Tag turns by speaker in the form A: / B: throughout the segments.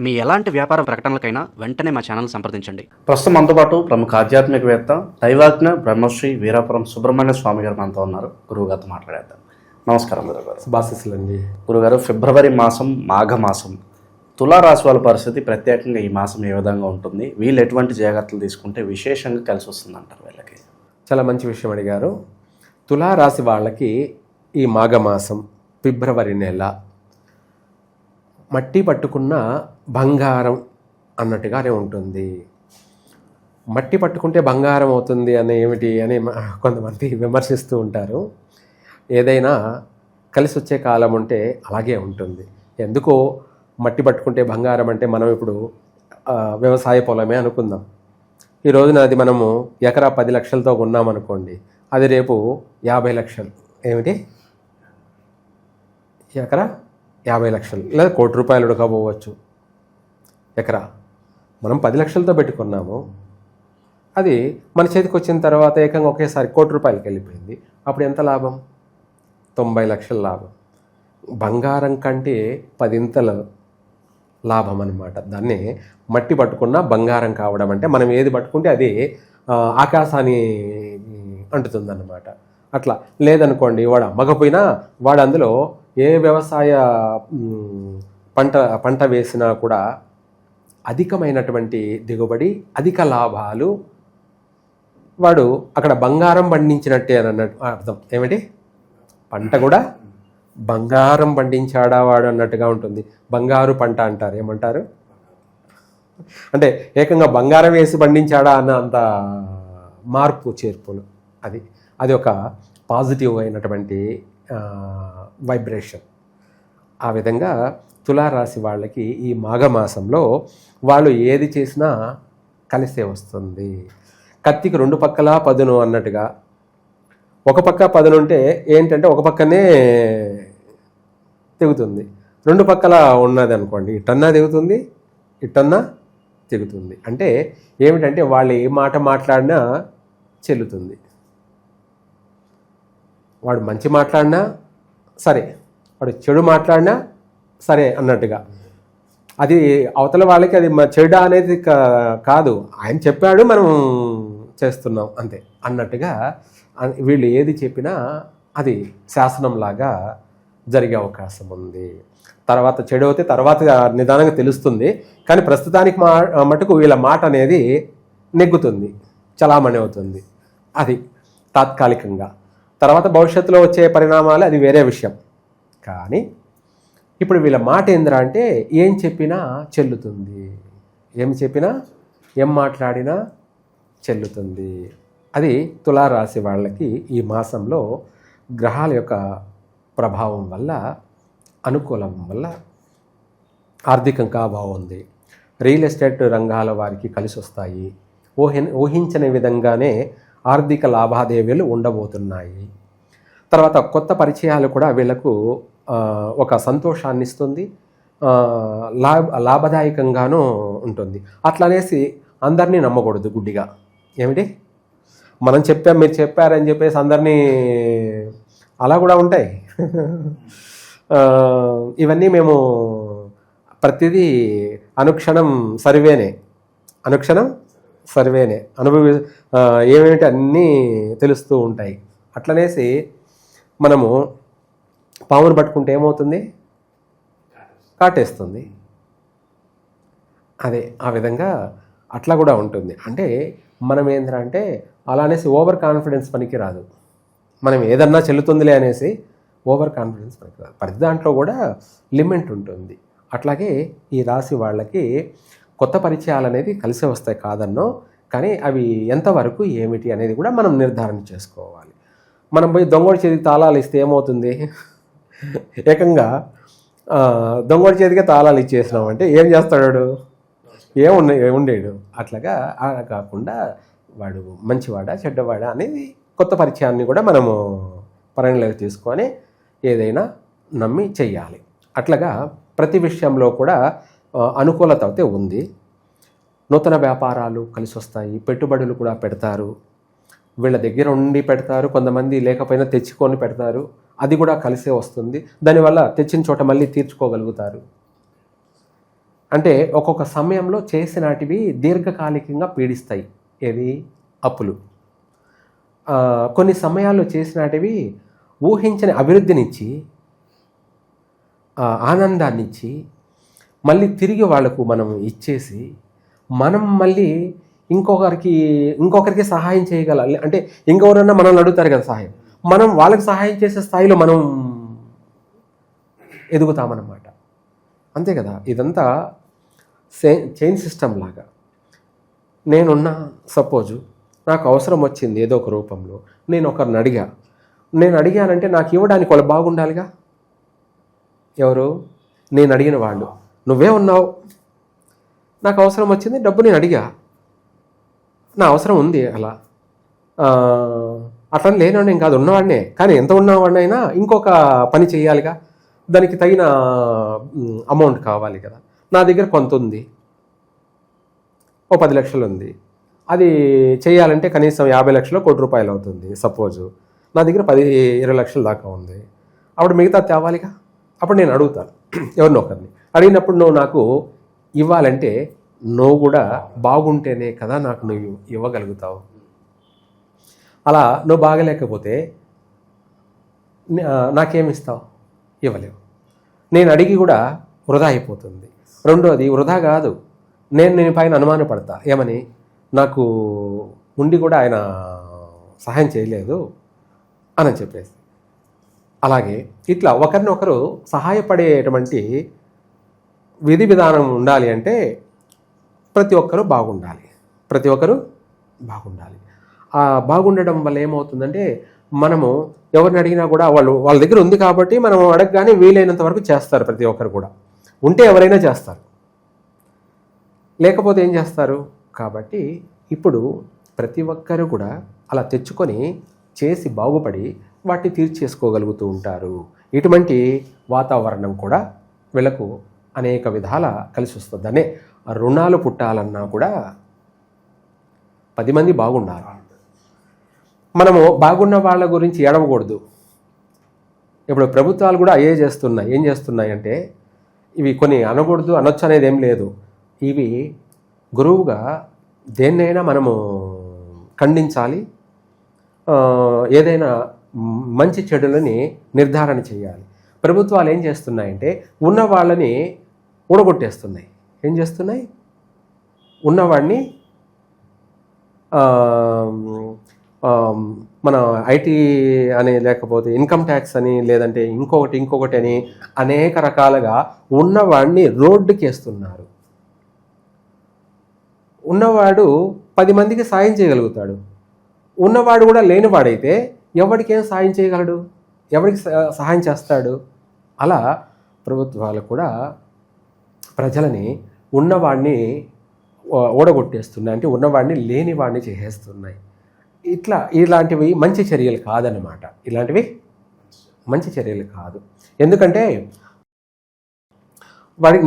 A: మీ ఎలాంటి వ్యాపార ప్రకటనలకైనా వెంటనే మా ఛానల్ సంప్రదించండి.
B: ప్రస్తుతం మనతో పాటు ప్రముఖ ఆధ్యాత్మికవేత్త దైవాజ్ఞ బ్రహ్మశ్రీ వీరాపురం సుబ్రహ్మణ్య స్వామి గారు మనతో ఉన్నారు. గురువుగారితో మాట్లాడేద్దాం. నమస్కారం గురుగారు.
C: శుభాశీస్సులండి.
B: గురుగారు, ఫిబ్రవరి మాసం మాఘమాసం, తులారాశి వాళ్ళ పరిస్థితి ప్రత్యేకంగా ఈ మాసం ఏ విధంగా ఉంటుంది? వీళ్ళు ఎటువంటి జాగ్రత్తలు తీసుకుంటే విశేషంగా కలిసి వస్తుంది అంటారు వీళ్ళకి?
C: చాలా మంచి విషయం అడిగారు. తులారాశి వాళ్ళకి ఈ మాఘమాసం ఫిబ్రవరి నెల మట్టి పట్టుకున్న బంగారం అన్నట్టుగానే ఉంటుంది. మట్టి పట్టుకుంటే బంగారం అవుతుంది అని ఏమిటి అని కొంతమంది విమర్శిస్తూ ఉంటారు. ఏదైనా కలిసి వచ్చే కాలం ఉంటే అలాగే ఉంటుంది. ఎందుకో మట్టి పట్టుకుంటే బంగారం అంటే మనం ఇప్పుడు వ్యవసాయ పొలమే అనుకుందాం. ఈ రోజున అది మనము ఎకరా 10 లక్షలతో కొన్నామనుకోండి, అది రేపు 50 లక్షలు. ఏమిటి? ఎకరా 50 లక్షలు లేదా ₹1 కోటి ఉడకపోవచ్చు. ఎకరా మనం 10 లక్షలతో పెట్టుకున్నాము, అది మన చేతికి వచ్చిన తర్వాత ఏకంగా ఒకేసారి ₹1 కోటికి వెళ్ళిపోయింది. అప్పుడు ఎంత లాభం? 90 లక్షల లాభం. బంగారం కంటే 10 లాభం అన్నమాట. దాన్నే మట్టి పట్టుకున్న బంగారం కావడం అంటే మనం ఏది పట్టుకుంటే అది ఆకాశాన్ని అంటుతుందన్నమాట. అట్లా లేదనుకోండి, వాడు అమ్మకపోయినా వాడు అందులో ఏ వ్యవసాయ పంట వేసినా కూడా అధికమైనటువంటి దిగుబడి, అధిక లాభాలు, వాడు అక్కడ బంగారం పండించినట్టే అని అన్నట్టు అర్థం. ఏమిటి? పంట కూడా బంగారం పండించాడా వాడు అన్నట్టుగా ఉంటుంది. బంగారు పంట అంటారు. ఏమంటారు? అంటే ఏకంగా బంగారం వేసి పండించాడా అన్న అంత మార్పు చేర్పులు. అది ఒక పాజిటివ్ అయినటువంటి వైబ్రేషన్. ఆ విధంగా తులారాశి వాళ్ళకి ఈ మాఘమాసంలో వాళ్ళు ఏది చేసినా కలిసే వస్తుంది. కత్తికి 2 పక్కలా పదును అన్నట్టుగా, ఒక పక్క పదును ఉంటే ఏంటంటే ఒక పక్కనే తెగుతుంది. 2 పక్కల ఉన్నది అనుకోండి, ఇటన్నా తెగుతుంది, ఇటన్నా తెగుతుంది. అంటే ఏమిటంటే వాళ్ళు ఏ మాట మాట్లాడినా చెల్లుతుంది. వాడు మంచి మాట్లాడినా సరే, వాడు చెడు మాట్లాడినా సరే అన్నట్టుగా. అది అవతల వాళ్ళకి అది చెడు అనేది కాదు, ఆయన చెప్పాడు మనం చేస్తున్నాం అంతే అన్నట్టుగా వీళ్ళు ఏది చెప్పినా అది శాసనంలాగా జరిగే అవకాశం ఉంది. తర్వాత చెడు అయితే తర్వాత నిదానంగా తెలుస్తుంది, కానీ ప్రస్తుతానికి మటుకు వీళ్ళ మాట అనేది నెగ్గుతుంది, చలామణి అవుతుంది. అది తాత్కాలికంగా. తర్వాత భవిష్యత్తులో వచ్చే పరిణామాలు అది వేరే విషయం. కానీ ఇప్పుడు వీళ్ళ మాట ఏంద్రా అంటే ఏం చెప్పినా చెల్లుతుంది, ఏం చెప్పినా ఏం మాట్లాడినా చెల్లుతుంది. అది తులారాశి వాళ్ళకి ఈ మాసంలో గ్రహాల యొక్క ప్రభావం వల్ల, అనుకూలం వల్ల ఆర్థికంగా బాగుంది. రియల్ ఎస్టేట్ రంగాల వారికి కలిసి వస్తాయి. ఊహించని విధంగానే ఆర్థిక లావాదేవీలు ఉండబోతున్నాయి. తర్వాత కొత్త పరిచయాలు కూడా వీళ్లకు ఒక సంతోషాన్ని ఇస్తుంది, లాభదాయకంగానూ ఉంటుంది. అట్లనేసి అందరినీ నమ్మకూడదు గుడ్డిగా. ఏమిటి? మనం చెప్పాం, మీరు చెప్పారని చెప్పేసి అందరినీ, అలా కూడా ఉంటాయి. ఇవన్నీ మేము ప్రతిదీ అనుక్షణం సర్వేనే ఏమేమిటి అన్నీ తెలుస్తూ ఉంటాయి. అట్లనేసి మనము పామును పట్టుకుంటే ఏమవుతుంది? కాటేస్తుంది. అదే ఆ విధంగా అట్లా కూడా ఉంటుంది. అంటే మనం ఏంటంటే అలానేసి ఓవర్ కాన్ఫిడెన్స్ పనికి రాదు. మనం ఏదన్నా చెల్లుతుందిలే అనేసి ఓవర్ కాన్ఫిడెన్స్ పనికి రాదు. ప్రతి దాంట్లో కూడా లిమిట్ ఉంటుంది. అట్లాగే ఈ రాశి వాళ్ళకి కొత్త పరిచయాలు అనేది కలిసి వస్తాయి కాదన్నో, కానీ అవి ఎంతవరకు ఏమిటి అనేది కూడా మనం నిర్ధారణ చేసుకోవాలి. మనం పోయి దొంగోడి చేతికి తాళాలు ఇస్తే ఏమవుతుంది? ఏకంగా దొంగోడి చేతికే తాళాలు ఇచ్చేసినామంటే ఏం చేస్తాడు? ఉండేడు. అట్లాగా కాకుండా వాడు మంచివాడా చెడ్డవాడా అనేది కొత్త పరిచయాన్ని కూడా మనము పరిగణలోకి తీసుకొని ఏదైనా నమ్మి చెయ్యాలి. అట్లాగా ప్రతి విషయంలో కూడా అనుకూలత అయితే ఉంది. నూతన వ్యాపారాలు కలిసి వస్తాయి, పెట్టుబడులు కూడా పెడతారు. వీళ్ళ దగ్గర ఉండి పెడతారు, కొంతమంది లేకపోయినా తెచ్చుకొని పెడతారు, అది కూడా కలిసే వస్తుంది. దానివల్ల తెచ్చిన చోట మళ్ళీ తీర్చుకోగలుగుతారు. అంటే ఒక్కొక్క సమయంలో చేసినటివి దీర్ఘకాలికంగా పీడిస్తాయి. ఏది? అప్పులు. కొన్ని సమయాల్లో చేసినటివి ఊహించని అభివృద్ధినిచ్చి ఆనందాన్నిచ్చి మళ్ళీ తిరిగి వాళ్లకు మనం ఇచ్చేసి మనం మళ్ళీ ఇంకొకరికి సహాయం చేయగలాలి. అంటే ఇంకెవరన్నా మనల్ని అడుగుతారు కదా సహాయం, మనం వాళ్ళకి సహాయం చేసే స్థాయిలో మనం ఎదుగుతామన్నమాట. అంతే కదా. ఇదంతా చైన్ సిస్టమ్ లాగా. నేనున్నా, సపోజు నాకు అవసరం వచ్చింది ఏదో ఒక రూపంలో, నేను ఒకరిని అడిగానంటే నాకు ఇవ్వడానికి వాళ్ళు బాగుండాలిగా. ఎవరు? నేను అడిగిన వాళ్ళు. నువ్వే ఉన్నావు, నాకు అవసరం వచ్చింది, డబ్బు నేను అడిగా, నా అవసరం ఉంది, అట్లా లేనివాడిని ఏం కాదు, ఉన్నవాడినే. కానీ ఎంత ఉన్నవాడినైనా ఇంకొక పని చేయాలిగా, దానికి తగిన అమౌంట్ కావాలి కదా. నా దగ్గర కొంత ఉంది, ఓ 10 లక్షలు ఉంది, అది చేయాలంటే కనీసం 50 లక్షలు, ₹1,00,00,000 అవుతుంది సపోజు. నా దగ్గర 10-20 లక్షల దాకా ఉంది, అప్పుడు మిగతా తేవాలిగా. అప్పుడు నేను అడుగుతాను ఎవరినో ఒకరిని. అడిగినప్పుడు నువ్వు నాకు ఇవ్వాలంటే నువ్వు కూడా బాగుంటేనే కదా నాకు నువ్వు ఇవ్వగలుగుతావు. అలా నువ్వు బాగలేకపోతే నాకేమిస్తావు? ఇవ్వలేవు. నేను అడిగి కూడా వృధా అయిపోతుంది. రెండోది వృధా కాదు, నేను పైన అనుమానపడతా. ఏమని? నాకు ఉండి కూడా ఆయన సహాయం చేయలేదు అని చెప్పేసి. అలాగే ఇట్లా ఒకరినొకరు సహాయపడేటువంటి విధి విధానం ఉండాలి అంటే ప్రతి ఒక్కరూ బాగుండాలి. ఆ బాగుండడం వల్ల ఏమవుతుందంటే మనము ఎవరిని అడిగినా కూడా వాళ్ళ దగ్గర ఉంది కాబట్టి మనం అడగగానే వీలైనంత వరకు చేస్తారు. ప్రతి ఒక్కరు కూడా ఉంటే ఎవరైనా చేస్తారు, లేకపోతే ఏం చేస్తారు? కాబట్టి ఇప్పుడు ప్రతి ఒక్కరు కూడా అలా తెచ్చుకొని చేసి బాగుపడి వాటిని తీర్చేసుకోగలుగుతూ ఉంటారు. ఇటువంటి వాతావరణం కూడా వీళ్ళకు అనేక విధాల కలిసి వస్తుంది. అనే రుణాలు పుట్టాలన్నా కూడా 10 మంది బాగుండాలి. మనము బాగున్న వాళ్ళ గురించి ఏడవకూడదు. ఇప్పుడు ప్రభుత్వాలు కూడా అయ్యే చేస్తున్నాయి. ఏం చేస్తున్నాయి అంటే ఇవి కొన్ని అనకూడదు, అనొచ్చు అనేది ఏం లేదు. ఇవి గురువుగా దేన్నైనా మనము ఖండించాలి, ఏదైనా మంచి చెడులని నిర్ధారణ చేయాలి. ప్రభుత్వాలు ఏం చేస్తున్నాయంటే ఉన్న వాళ్ళని ఊడగొట్టేస్తున్నాయి. ఏం చేస్తున్నాయి? ఉన్నవాడిని మన ఐటీ అని, లేకపోతే ఇన్కమ్ ట్యాక్స్ అని, లేదంటే ఇంకొకటి అని అనేక రకాలుగా ఉన్నవాడిని రోడ్డుకి వేస్తున్నారు. ఉన్నవాడు 10 మందికి సాయం చేయగలుగుతాడు. ఉన్నవాడు కూడా లేనివాడైతే ఎవరికేం సాయం చేయగలడు? ఎవరికి సహాయం చేస్తాడు? అలా ప్రభుత్వాలు కూడా ప్రజలని ఉన్నవాడిని ఓడగొట్టేస్తున్నాయి, అంటే ఉన్నవాడిని లేనివాడిని చేసేస్తున్నాయి. ఇలాంటివి మంచి చర్యలు కాదన్నమాట. ఇలాంటివి మంచి చర్యలు కాదు. ఎందుకంటే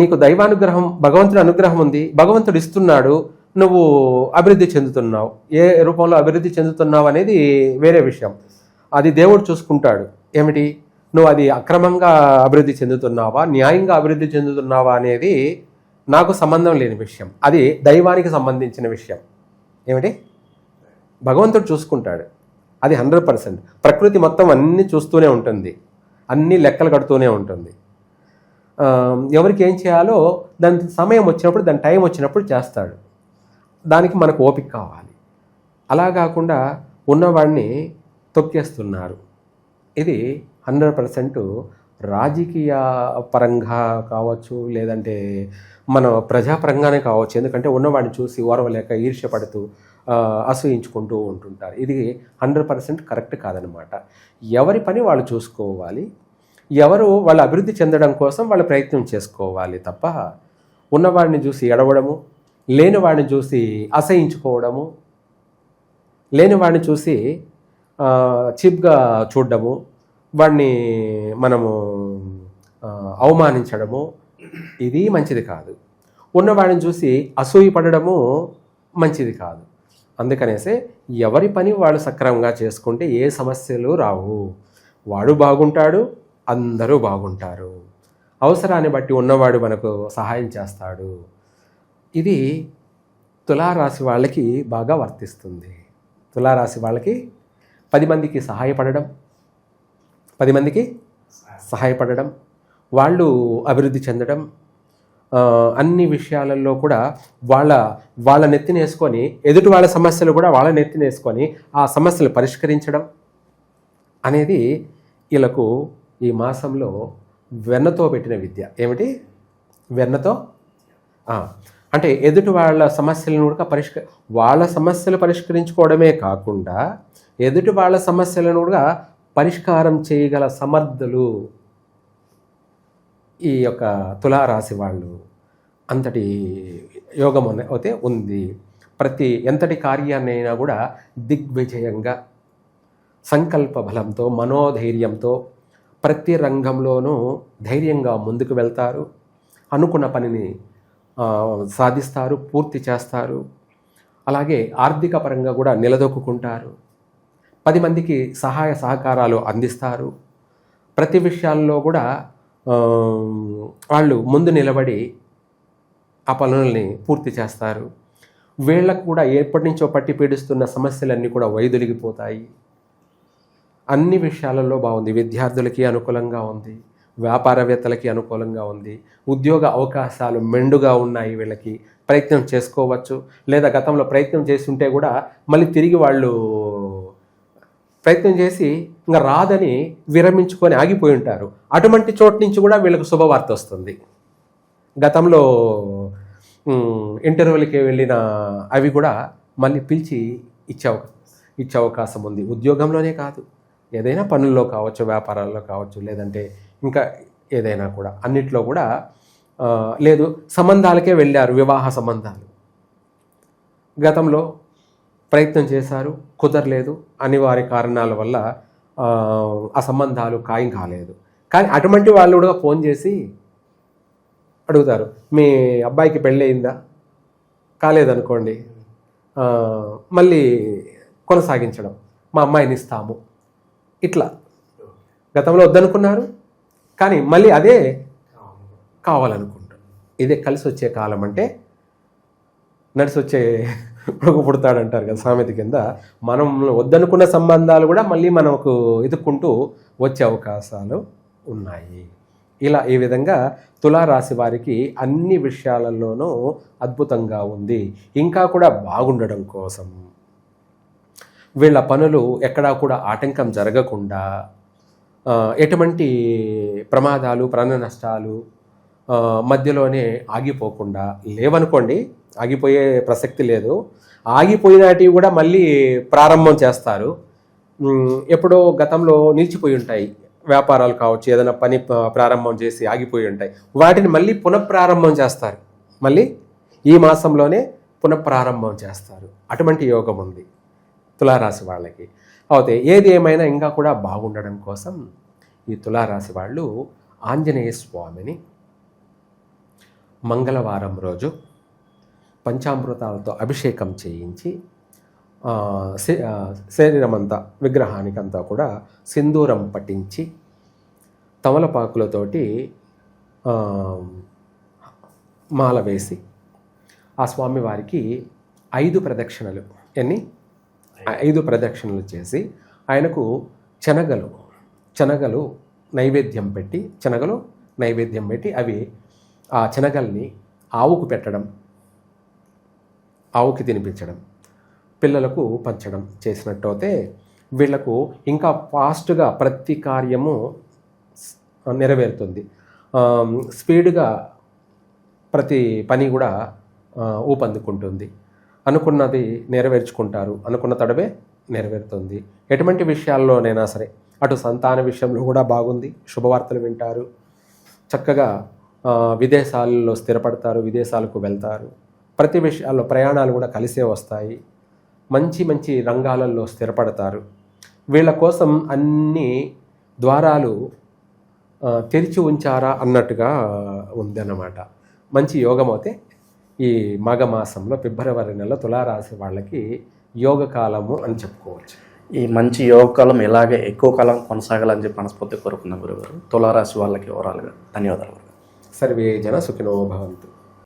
C: నీకు దైవానుగ్రహం, భగవంతుడి అనుగ్రహం ఉంది, భగవంతుడు ఇస్తున్నాడు, నువ్వు అభివృద్ధి చెందుతున్నావు. ఏ రూపంలో అభివృద్ధి చెందుతున్నావు అనేది వేరే విషయం, అది దేవుడు చూసుకుంటాడు. ఏమిటి? నువ్వు అది అక్రమంగా అభివృద్ధి చెందుతున్నావా, న్యాయంగా అభివృద్ధి చెందుతున్నావా అనేది నాకు సంబంధం లేని విషయం, అది దైవానికి సంబంధించిన విషయం. ఏమిటి? భగవంతుడు చూసుకుంటాడు, అది 100%. ప్రకృతి మొత్తం అన్నీ చూస్తూనే ఉంటుంది, అన్నీ లెక్కలు కడుతూనే ఉంటుంది. ఎవరికి ఏం చేయాలో దాని సమయం వచ్చినప్పుడు, దాని టైం వచ్చినప్పుడు చేస్తాడు. దానికి మనకు ఓపిక కావాలి. అలా కాకుండా ఉన్నవాడిని తొక్కేస్తున్నారు. ఇది 100% రాజకీయ పరంగా కావచ్చు, లేదంటే మన ప్రజాపరంగానే కావచ్చు. ఎందుకంటే ఉన్నవాడిని చూసి ఓర్వలేక ఈర్ష్యపడుతూ అసూయించుకుంటూ ఉంటుంటారు. ఇది 100% కరెక్ట్ కాదనమాట. ఎవరి పని వాళ్ళు చూసుకోవాలి, ఎవరు వాళ్ళ అభివృద్ధి చెందడం కోసం వాళ్ళు ప్రయత్నం చేసుకోవాలి తప్ప ఉన్నవాడిని చూసి ఎడవడము, లేనివాడిని చూసి అసహించుకోవడము, లేనివాడిని చూసి చీప్గా చూడడము, వాడిని మనము అవమానించడము, ఇది మంచిది కాదు. ఉన్నవాడిని చూసి అసూయపడము మంచిది కాదు. అందుకనేసే ఎవరి పని వాళ్ళు సక్రమంగా చేసుకుంటే ఏ సమస్యలు రావు. వాడు బాగుంటాడు, అందరూ బాగుంటారు. అవసరాన్ని బట్టి ఉన్నవాడు మనకు సహాయం చేస్తాడు. ఇది తులారాశి వాళ్ళకి బాగా వర్తిస్తుంది. తులారాశి వాళ్ళకి 10 మందికి సహాయపడడం, వాళ్ళు అభివృద్ధి చెందడం, అన్ని విషయాలలో కూడా వాళ్ళ నెత్తినేసుకొని, ఎదుటి వాళ్ళ సమస్యలు కూడా వాళ్ళ నెత్తినేసుకొని ఆ సమస్యలు పరిష్కరించడం అనేది వీళ్ళకు ఈ మాసంలో వెన్నతో పెట్టిన విద్య. ఏమిటి వెన్నతో? అంటే ఎదుటి వాళ్ళ సమస్యలను కూడా వాళ్ళ సమస్యలు పరిష్కరించుకోవడమే కాకుండా ఎదుటి వాళ్ళ సమస్యలను కూడా పరిష్కారం చేయగల సమర్థులు ఈ యొక్క తులారాశి వాళ్ళు. అంతటి యోగం అయితే ఉంది. ఎంతటి కార్యాన్నైనా కూడా దిగ్విజయంగా, సంకల్ప బలంతో, మనోధైర్యంతో ప్రతి రంగంలోనూ ధైర్యంగా ముందుకు వెళ్తారు. అనుకున్న పనిని సాధిస్తారు, పూర్తి చేస్తారు. అలాగే ఆర్థిక పరంగా కూడా నిలదొక్కుంటారు. 10 మందికి సహాయ సహకారాలు అందిస్తారు. ప్రతి విషయాల్లో కూడా వాళ్ళు ముందు నిలబడి ఆ పనుల్ని పూర్తి చేస్తారు. వీళ్ళకు కూడా ఎప్పటి నుంచో పట్టి పీడిస్తున్న సమస్యలన్నీ కూడా వైదొలిగిపోతాయి. అన్ని విషయాలలో బాగుంది. విద్యార్థులకి అనుకూలంగా ఉంది, వ్యాపారవేత్తలకి అనుకూలంగా ఉంది, ఉద్యోగ అవకాశాలు మెండుగా ఉన్నాయి. వీళ్ళకి ప్రయత్నం చేసుకోవచ్చు. లేదా గతంలో ప్రయత్నం చేసి ఉంటే కూడా మళ్ళీ తిరిగి వాళ్ళు ప్రయత్నం చేసి ఇంకా రాదని విరమించుకొని ఆగిపోయి ఉంటారు. అటువంటి చోటు నుంచి కూడా వీళ్ళకు శుభవార్త వస్తుంది. గతంలో ఇంటర్వ్యూలకి వెళ్ళిన అవి కూడా మళ్ళీ పిలిచి ఇచ్చే అవకాశం ఉంది. ఉద్యోగంలోనే కాదు, ఏదైనా పనుల్లో కావచ్చు, వ్యాపారాల్లో కావచ్చు, లేదంటే ఇంకా ఏదైనా కూడా అన్నిట్లో కూడా. లేదు, సంబంధాలకే వెళ్ళారు, వివాహ సంబంధాలు. గతంలో ప్రయత్నం చేశారు, కుదరలేదు, అనివార్య కారణాల వల్ల ఆ సంబంధాలు ఖాయం కాలేదు. కానీ అటువంటి వాళ్ళు కూడా ఫోన్ చేసి అడుగుతారు, మీ అబ్బాయికి పెళ్ళి అయిందా? కాలేదనుకోండి, మళ్ళీ కొనసాగించడం, మా అమ్మాయిని ఇస్తాము. ఇట్లా గతంలో వద్దనుకున్నారు, కానీ మళ్ళీ అదే కావాలనుకుంటారు. ఇదే కలిసి వచ్చే కాలం. అంటే నడిచి వచ్చే కొడుకు పుడతాడంటారు కదా సామెత కింద. మనం వద్దనుకున్న సంబంధాలు కూడా మళ్ళీ మనకు ఎదుక్కుంటూ వచ్చే అవకాశాలు ఉన్నాయి. ఈ విధంగా తులారాశి వారికి అన్ని విషయాలలోనూ అద్భుతంగా ఉంది. ఇంకా కూడా బాగుండడం కోసం వీళ్ళ పనులు ఎక్కడా కూడా ఆటంకం జరగకుండా, ఎటువంటి ప్రమాదాలు, ప్రాణ నష్టాలు మధ్యలోనే ఆగిపోకుండా లేవనుకోండి, ఆగిపోయే ప్రసక్తి లేదు. ఆగిపోయినటివి కూడా మళ్ళీ ప్రారంభం చేస్తారు. ఎప్పుడో గతంలో నిలిచిపోయి ఉంటాయి వ్యాపారాలు కావచ్చు, ఏదైనా పని ప్రారంభం చేసి ఆగిపోయి ఉంటాయి, వాటిని మళ్ళీ పునఃప్రారంభం చేస్తారు. మళ్ళీ ఈ మాసంలోనే పునఃప్రారంభం చేస్తారు. అటువంటి యోగం ఉంది తులారాశి వాళ్ళకి. అయితే ఏది ఏమైనా ఇంకా కూడా బాగుండడం కోసం ఈ తులారాశి వాళ్ళు ఆంజనేయ స్వామిని మంగళవారం రోజు పంచామృతాలతో అభిషేకం చేయించి శరీరమంతా, విగ్రహానికంతా కూడా సింధూరం పట్టించి తమలపాకులతోటి మాల వేసి ఆ స్వామివారికి 5 ప్రదక్షిణలు 5 ప్రదక్షిణలు చేసి ఆయనకు శనగలు నైవేద్యం పెట్టి అవి ఆ శనగల్ని ఆవుకు పెట్టడం, ఆవుకి తినిపించడం, పిల్లలకు పంచడం చేసినట్టయితే వీళ్లకు ఇంకా ఫాస్ట్గా ప్రతి కార్యము నెరవేరుతుంది. స్పీడ్గా ప్రతి పని కూడా ఊపందుకుంటుంది. అనుకున్నది నెరవేర్చుకుంటారు, అనుకున్న తడవే నెరవేరుతుంది. ఎటువంటి విషయాల్లోనైనా సరే, అటు సంతాన విషయంలో కూడా బాగుంది, శుభవార్తలు వింటారు, చక్కగా విదేశాల్లో స్థిరపడతారు, విదేశాలకు వెళ్తారు. ప్రతి విషయాల్లో ప్రయాణాలు కూడా కలిసే వస్తాయి. మంచి మంచి రంగాలలో స్థిరపడతారు. వీళ్ళ కోసం అన్ని ద్వారాలు తెరిచి ఉంచారా అన్నట్టుగా ఉందన్నమాట. మంచి యోగం అయితే ఈ మాఘమాసంలో ఫిబ్రవరి నెల తులారాశి వాళ్ళకి యోగకాలము అని చెప్పుకోవచ్చు.
B: ఈ మంచి యోగకాలం ఇలాగే ఎక్కువ కాలం కొనసాగాలని చెప్పి మనస్ఫూర్తి కోరుకున్నాం గురుగారు. తులారాశి వాళ్ళకి ఓవరాల్గా ధన్యవాదాలు.
C: సర్వే జన సుఖినో భవంతు.